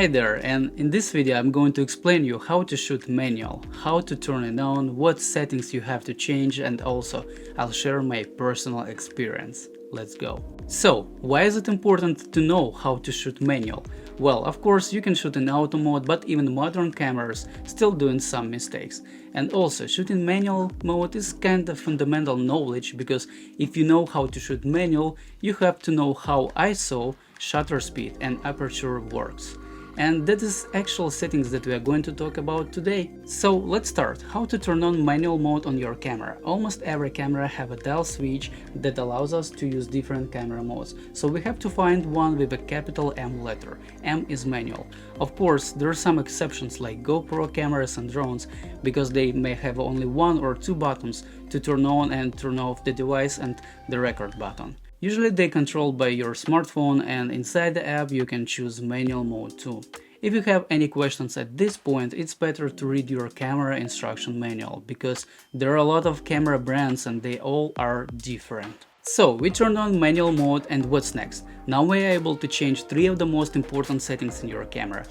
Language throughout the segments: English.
Hi there, and in this video I'm going to explain you how to shoot manual, how to turn it on, what settings you have to change, and also I'll share my personal experience. Let's go. So, why is it important to know how to shoot manual? Well, of course you can shoot in auto mode, but even modern cameras still doing some mistakes. And also, shooting manual mode is kind of fundamental knowledge, because if you know how to shoot manual, you have to know how ISO, shutter speed and aperture works. And that is actual settings that we are going to talk about today. So let's start. How to turn on manual mode on your camera. Almost every camera have a dial switch that allows us to use different camera modes. So we have to find one with a capital M letter. M is manual. Of course, there are some exceptions like GoPro cameras and drones, because they may have only one or two buttons to turn on and turn off the device and the record button. Usually they controlled by your smartphone, and inside the app you can choose manual mode too. If you have any questions at this point, it's better to read your camera instruction manual, because there are a lot of camera brands and they all are different. So we turned on manual mode, and what's next? Now we are able to change three of the most important settings in your camera: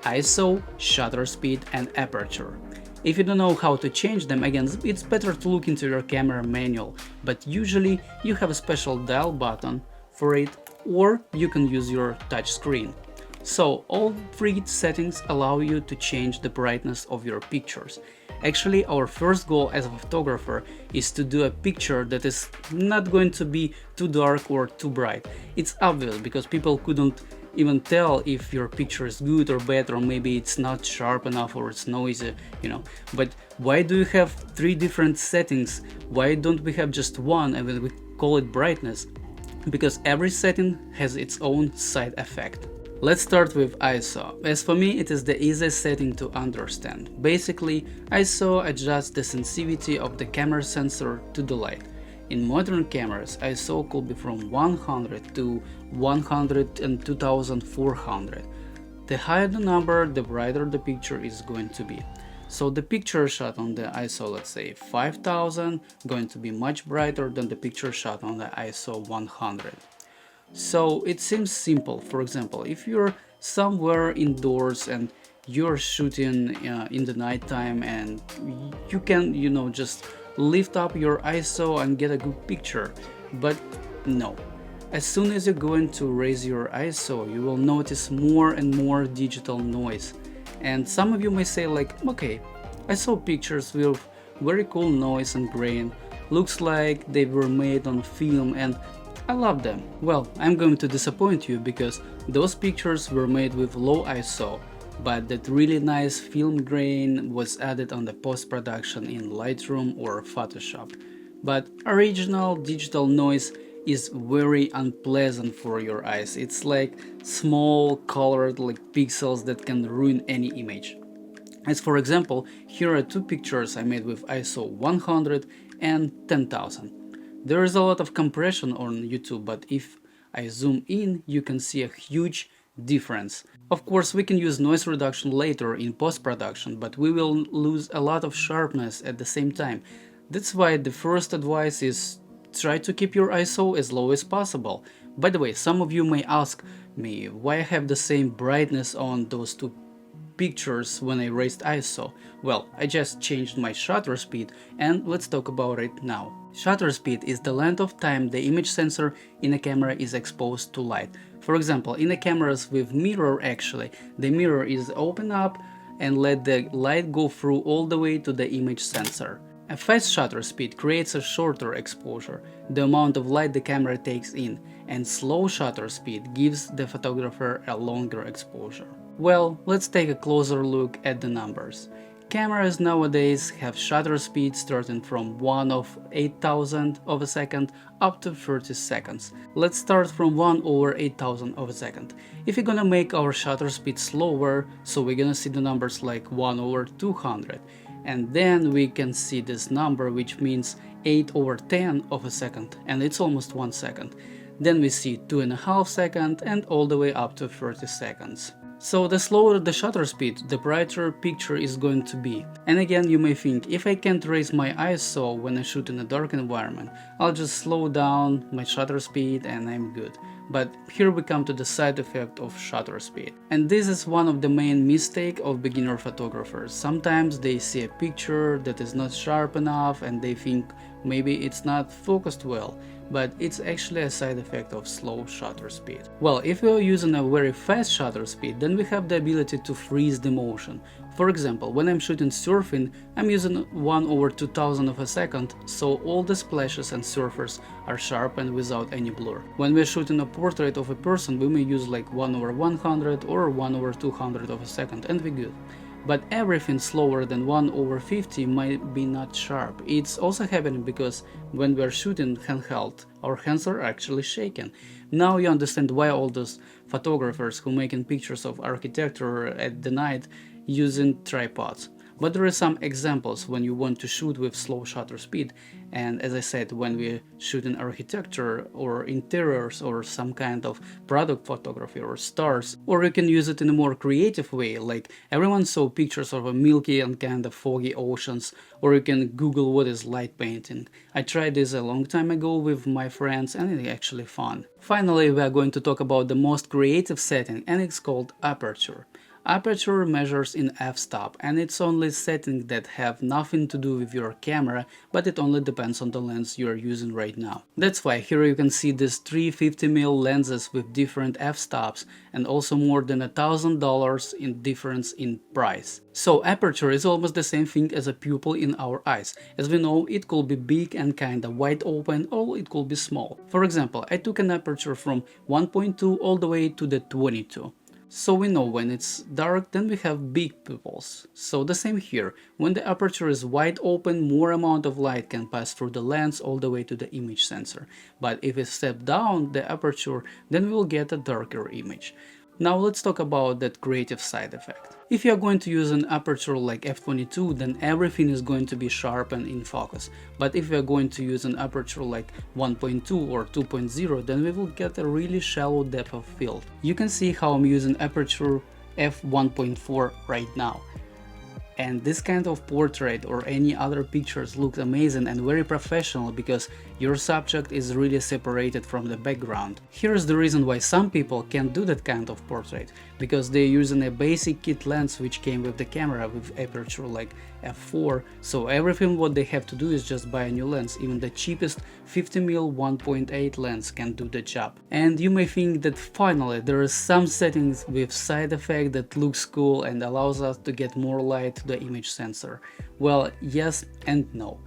ISO, shutter speed and aperture. If you don't know how to change them, again, it's better to look into your camera manual, but usually you have a special dial button for it, or you can use your touch screen. So all three settings allow you to change the brightness of your pictures. Actually, our first goal as a photographer is to do a picture that is not going to be too dark or too bright. It's obvious, because people couldn't even tell if your picture is good or bad, or maybe it's not sharp enough or it's noisy, But why do you have three different settings? Why don't we have just one and we call it brightness? Because every setting has its own side effect. Let's start with ISO. As for me, it is the easiest setting to understand. Basically, ISO adjusts the sensitivity of the camera sensor to the light. In modern cameras, ISO could be from 100 to 100 and 2400. The higher the number, the brighter the picture is going to be. So the picture shot on the ISO, let's say 5000, going to be much brighter than the picture shot on the ISO 100. So it seems simple. For example, if you're somewhere indoors and you're shooting in the nighttime, and you can, just lift up your ISO and get a good picture. But no. As soon as you're going to raise your ISO, you will notice more and more digital noise. And some of you may say like, okay, I saw pictures with very cool noise and grain. Looks like they were made on film and I love them. Well, I'm going to disappoint you, because those pictures were made with low ISO, but that really nice film grain was added on the post-production in Lightroom or Photoshop. But original digital noise is very unpleasant for your eyes. It's like small colored pixels that can ruin any image. As for example, here are two pictures I made with ISO 100 and 10,000. There is a lot of compression on YouTube, but if I zoom in, you can see a huge difference. Of course, we can use noise reduction later in post-production, but we will lose a lot of sharpness at the same time. That's why the first advice is try to keep your ISO as low as possible. By the way, some of you may ask me why I have the same brightness on those two pictures when I raised ISO. Well, I just changed my shutter speed, and let's talk about it now. Shutter speed is the length of time the image sensor in a camera is exposed to light. For example, in the cameras with mirror, actually, the mirror is open up and let the light go through all the way to the image sensor. A fast shutter speed creates a shorter exposure, the amount of light the camera takes in, and slow shutter speed gives the photographer a longer exposure. Well, let's take a closer look at the numbers. Cameras nowadays have shutter speed starting from 1 of 8000 of a second up to 30 seconds. Let's start from 1 over 8000 of a second. If you're gonna make our shutter speed slower, so we're gonna see the numbers like 1 over 200. And then we can see this number, which means 8 over 10 of a second, and it's almost 1 second. Then we see 2.5 seconds and all the way up to 30 seconds. So the slower the shutter speed, the brighter picture is going to be. And again, you may think, if I can't raise my ISO when I shoot in a dark environment, I'll just slow down my shutter speed and I'm good. But here we come to the side effect of shutter speed. And this is one of the main mistakes of beginner photographers. Sometimes they see a picture that is not sharp enough and they think maybe it's not focused well, but it's actually a side effect of slow shutter speed. Well, if we are using a very fast shutter speed, then we have the ability to freeze the motion. For example, when I'm shooting surfing, I'm using 1/2000 of a second, so all the splashes and surfers are sharpened without any blur. When we're shooting a portrait of a person, we may use like 1/100 or 1/200 of a second, and we're good. But everything slower than 1/50 might be not sharp. It's also happening because when we're shooting handheld, our hands are actually shaking. Now you understand why all those photographers who making pictures of architecture at the night using tripods. But there are some examples when you want to shoot with slow shutter speed, and as I said, when we shoot in architecture or interiors or some kind of product photography or stars, or you can use it in a more creative way, like everyone saw pictures of a milky and kind of foggy oceans, or you can Google what is light painting. I tried this a long time ago with my friends and it's actually fun. Finally, we are going to talk about the most creative setting, and it's called Aperture. Aperture measures in f-stop, and it's only setting that have nothing to do with your camera, but it only depends on the lens you are using right now. That's why here you can see these 350mm lenses with different f-stops and also more than $1,000 in difference in price. So Aperture is almost the same thing as a pupil in our eyes. As we know, it could be big and kinda wide open, or it could be small. For example, I took an aperture from 1.2 all the way to the 22. So we know when it's dark, then we have big pupils. So the same here, when the aperture is wide open, more amount of light can pass through the lens all the way to the image sensor. But if we step down the aperture, then we will get a darker image. Now let's talk about that creative side effect. If you are going to use an aperture like f22, then everything is going to be sharp and in focus. But if we are going to use an aperture like 1.2 or 2.0, then we will get a really shallow depth of field. You can see how I'm using aperture f1.4 right now. And this kind of portrait or any other pictures look amazing and very professional because your subject is really separated from the background. Here's the reason why some people can't do that kind of portrait, because they're using a basic kit lens which came with the camera with aperture like f4, so everything what they have to do is just buy a new lens. Even the cheapest 50mm 1.8 lens can do the job. And you may think that finally there is some settings with side effect that looks cool and allows us to get more light to the image sensor. Well, yes and no.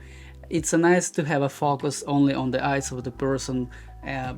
It's nice to have a focus only on the eyes of the person,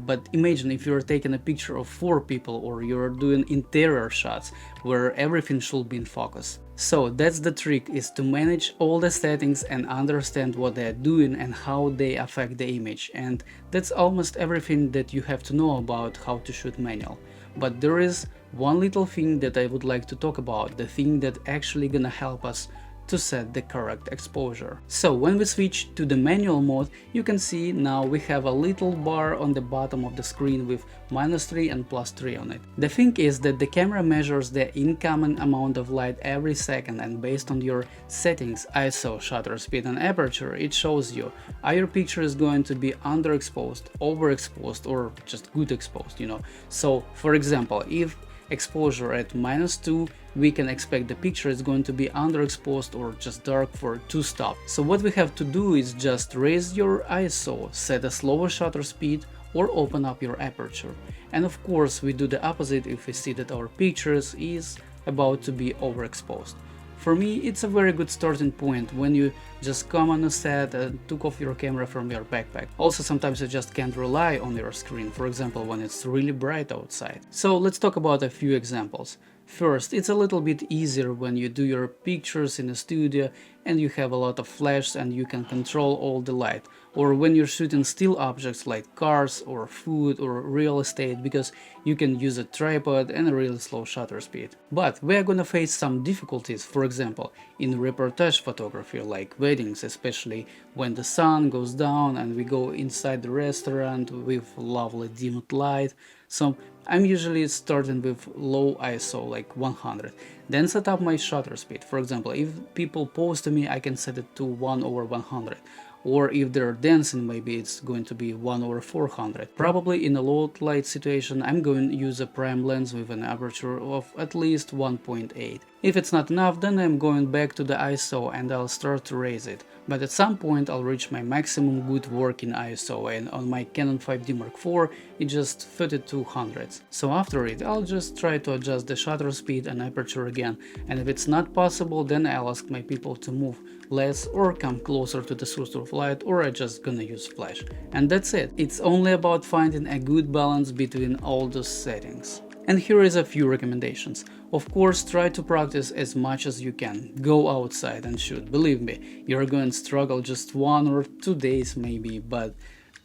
but imagine if you're taking a picture of 4 people or you're doing interior shots where everything should be in focus. So that's the trick, is to manage all the settings and understand what they're doing and how they affect the image, and that's almost everything that you have to know about how to shoot manual. But there is one little thing that I would like to talk about, the thing that actually gonna help us to set the correct exposure. So when we switch to the manual mode, you can see now we have a little bar on the bottom of the screen with -3 and +3 on it. The thing is that the camera measures the incoming amount of light every second, and based on your settings, ISO, shutter speed and aperture, it shows you are your picture is going to be underexposed, overexposed, or just good exposed, you know. So for example, if exposure at -2, we can expect the picture is going to be underexposed or just dark for 2 stops. So what we have to do is just raise your ISO, set a slower shutter speed, or open up your aperture. And of course we do the opposite if we see that our pictures is about to be overexposed. For me, it's a very good starting point when you just come on a set and took off your camera from your backpack. Also, sometimes you just can't rely on your screen, for example, when it's really bright outside. So let's talk about a few examples. First, it's a little bit easier when you do your pictures in a studio and you have a lot of flash and you can control all the light, or when you're shooting still objects like cars or food or real estate, because you can use a tripod and a really slow shutter speed. But we are gonna face some difficulties, for example, in reportage photography like weddings, especially when the sun goes down and we go inside the restaurant with lovely dimmed light. So I'm usually starting with low ISO like 100, then set up my shutter speed. For example, if people pose to me, I can set it to 1/100, or if they're dancing, maybe it's going to be 1/400. Probably in a low light situation I'm going to use a prime lens with an aperture of at least 1.8. If it's not enough, then I'm going back to the ISO and I'll start to raise it, but at some point I'll reach my maximum good working ISO, and on my Canon 5D Mark IV it's just 3200. So after it I'll just try to adjust the shutter speed and aperture again, and if it's not possible then I'll ask my people to move less or come closer to the source of light, or I just gonna use flash. And that's it. It's only about finding a good balance between all those settings. And here is a few recommendations. Of course, try to practice as much as you can. Go outside and shoot. Believe me, you're going to struggle just 1 or 2 days maybe, but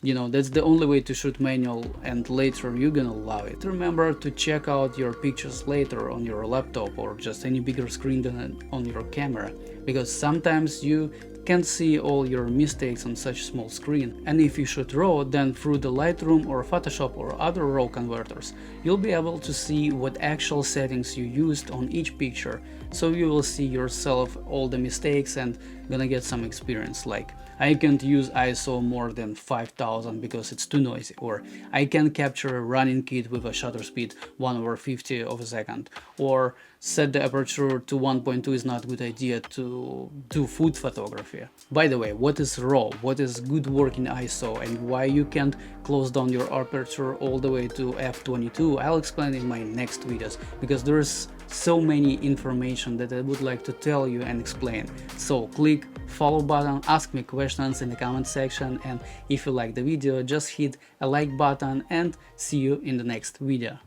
you know, that's the only way to shoot manual, and later you're gonna love it. Remember to check out your pictures later on your laptop or just any bigger screen than on your camera, because sometimes you can't see all your mistakes on such small screen. And if you shoot RAW, then through the Lightroom or Photoshop or other RAW converters, you'll be able to see what actual settings you used on each picture, so you will see yourself all the mistakes and gonna get some experience, like I can't use ISO more than 5000 because it's too noisy, or I can capture a running kit with a shutter speed 1/50 of a second, or set the aperture to 1.2 is not a good idea to do food photography. By the way, what is RAW, what is good working ISO, and why you can't close down your aperture all the way to f22, I'll explain in my next videos, because there is so many information that I would like to tell you and explain. So click follow button, ask me questions in the comment section, and if you like the video just hit a like button, and see you in the next video.